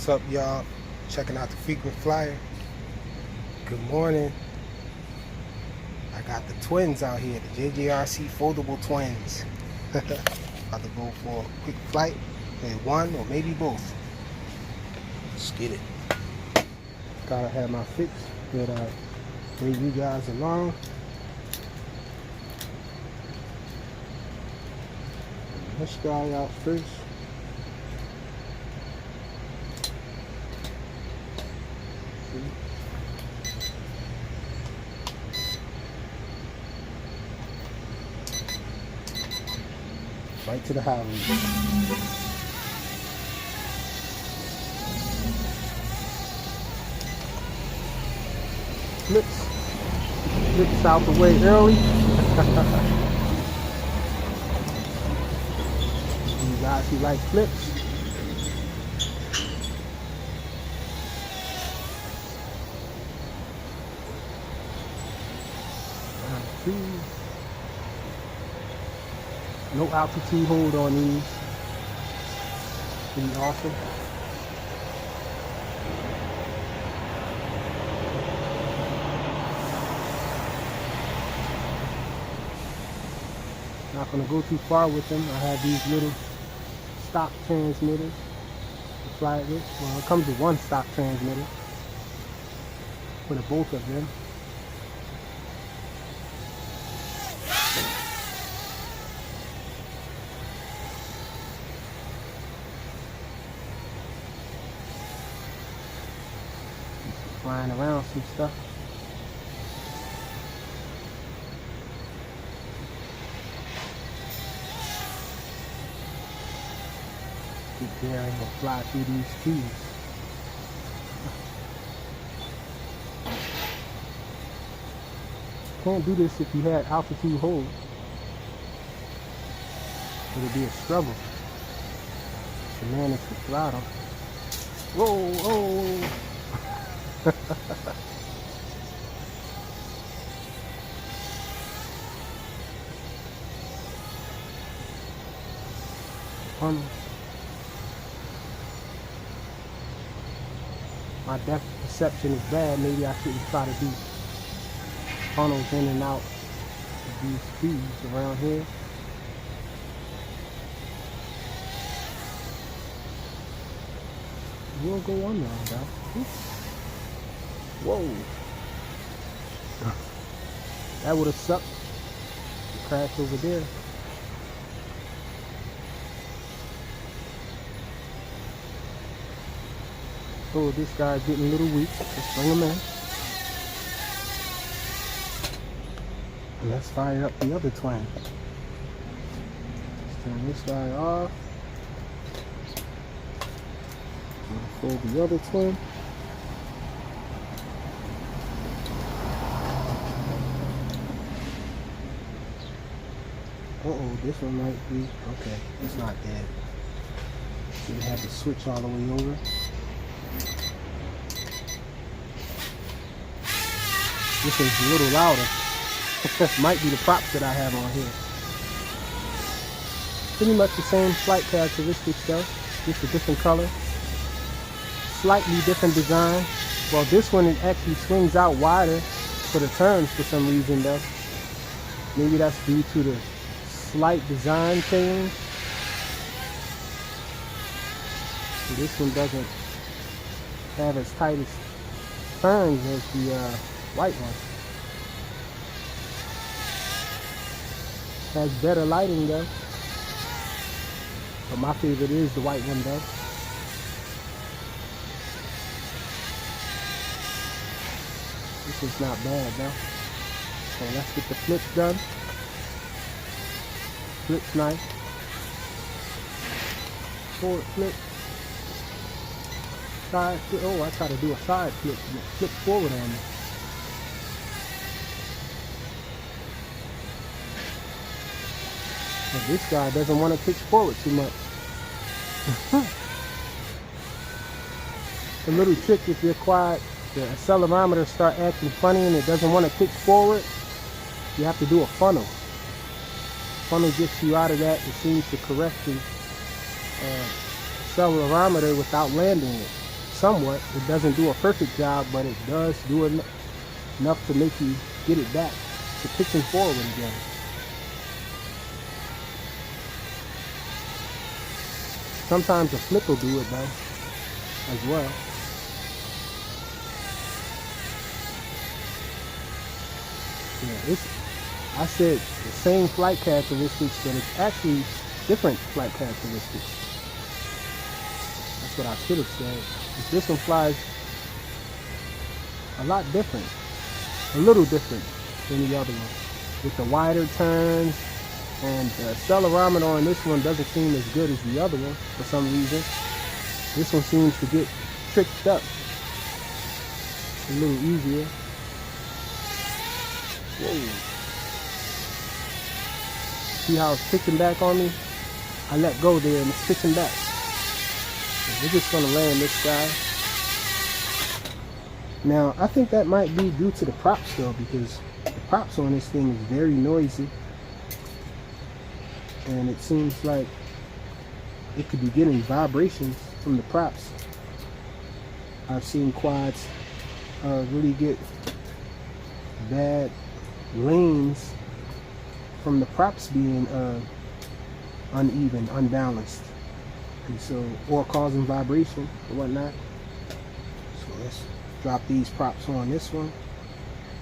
What's up, y'all? Checking out the frequent flyer. Good morning. I got the twins out here, the JJRC foldable twins. About to go for a quick flight, maybe one or maybe both. Let's get it. Gotta have my fix that I bring you guys along. Let's try out first. Right to the highway. Flips out the way early. You guys who like flips. No altitude hold on these. Pretty awesome. Not gonna go too far with them. I have these little stock transmitters to fly it with. Well, it comes with one stock transmitter for the both of them. Flying around some stuff. Keep daring to fly through these trees. Can't do this if you had altitude hold. It would be a struggle to manage the throttle. Whoa, whoa. My depth perception is bad. Maybe I shouldn't try to do funnels in and out of these trees around here. We'll go on now, though. Whoa. That would have sucked to crash over there. Oh, this guy's getting a little weak. Let's bring him in. And let's fire up the other twin. Let's turn this guy off. Fold the other twin. Uh-oh, this one might be, okay, it's not dead. So you have to switch all the way over. This one's a little louder. Might be the props that I have on here. Pretty much the same flight characteristics though, just a different color. Slightly different design. Well, this one it actually swings out wider for the turns for some reason though. Maybe that's due to the slight design change. So this one doesn't have as tight as turns as the white one. Has better lighting though. But my favorite is the white one though. This is not bad though. So let's get the flips done. Flips nice. Forward flip. Side flip. Oh, I try to do a side flip. Flip forward on me. But this guy doesn't want to pitch forward too much. A little trick if you're quiet. The accelerometer start acting funny and it doesn't want to pitch forward, you have to do a funnel. Funnel gets you out of that. It seems to correct the accelerometer without landing it. somewhat. It doesn't do a perfect job, but it does do enough to make you get it back to pitching forward again. Sometimes a flip will do it though, as well. Yeah, I said the same flight characteristics, but it's actually different flight characteristics. That's what I should have said. This one flies a lot different, a little different than the other one, with the wider turns, and the accelerometer on this one doesn't seem as good as the other one for some reason. This one seems to get tricked up a little easier. Whoa. See how it's pitching back on me? I let go there and it's pitching back. We're just gonna land this guy. Now, I think that might be due to the props though, because the props on this thing is very noisy. And it seems like it could be getting vibrations from the props. I've seen quads really get bad lanes from the props being uneven, unbalanced, and so, or causing vibration or whatnot. So let's drop these props on this one,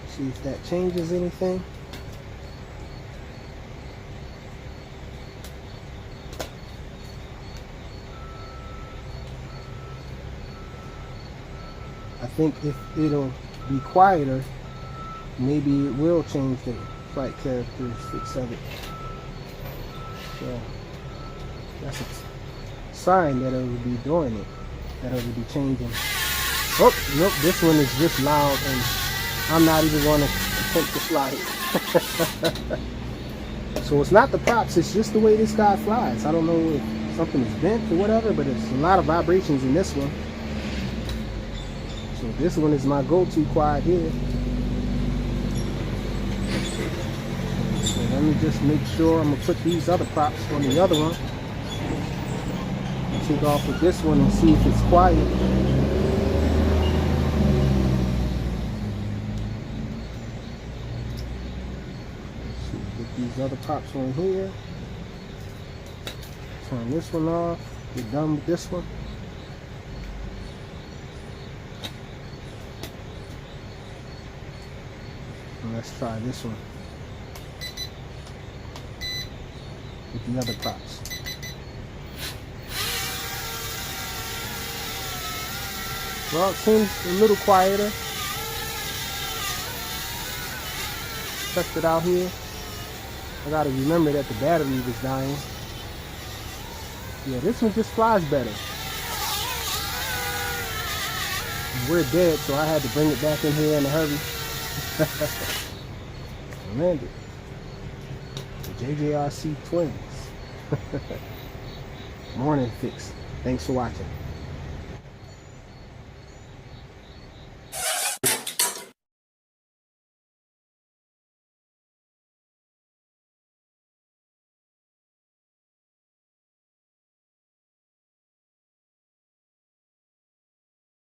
see if that changes anything. I think if it'll be quieter, maybe it will change the flight characteristics of it. So that's a sign that it will be doing it, that it will be changing. Oh, nope, this one is just loud and I'm not even going to attempt to fly it. So it's not the props, it's just the way this guy flies. I don't know if something is bent or whatever, but it's a lot of vibrations in this one. So this one is my go-to quad here. So let me just make sure I'm gonna put these other props on the other one. Take off with this one and see if it's quiet. So put these other props on here. Turn this one off. Get done with this one. Let's try this one with the other props. Well, it seems a little quieter. Test it out here. I gotta remember that the battery was dying. Yeah, this one just flies better. We're dead, so I had to bring it back in here in a hurry. Landed. The JJRC twins. Morning fix. Thanks for watching.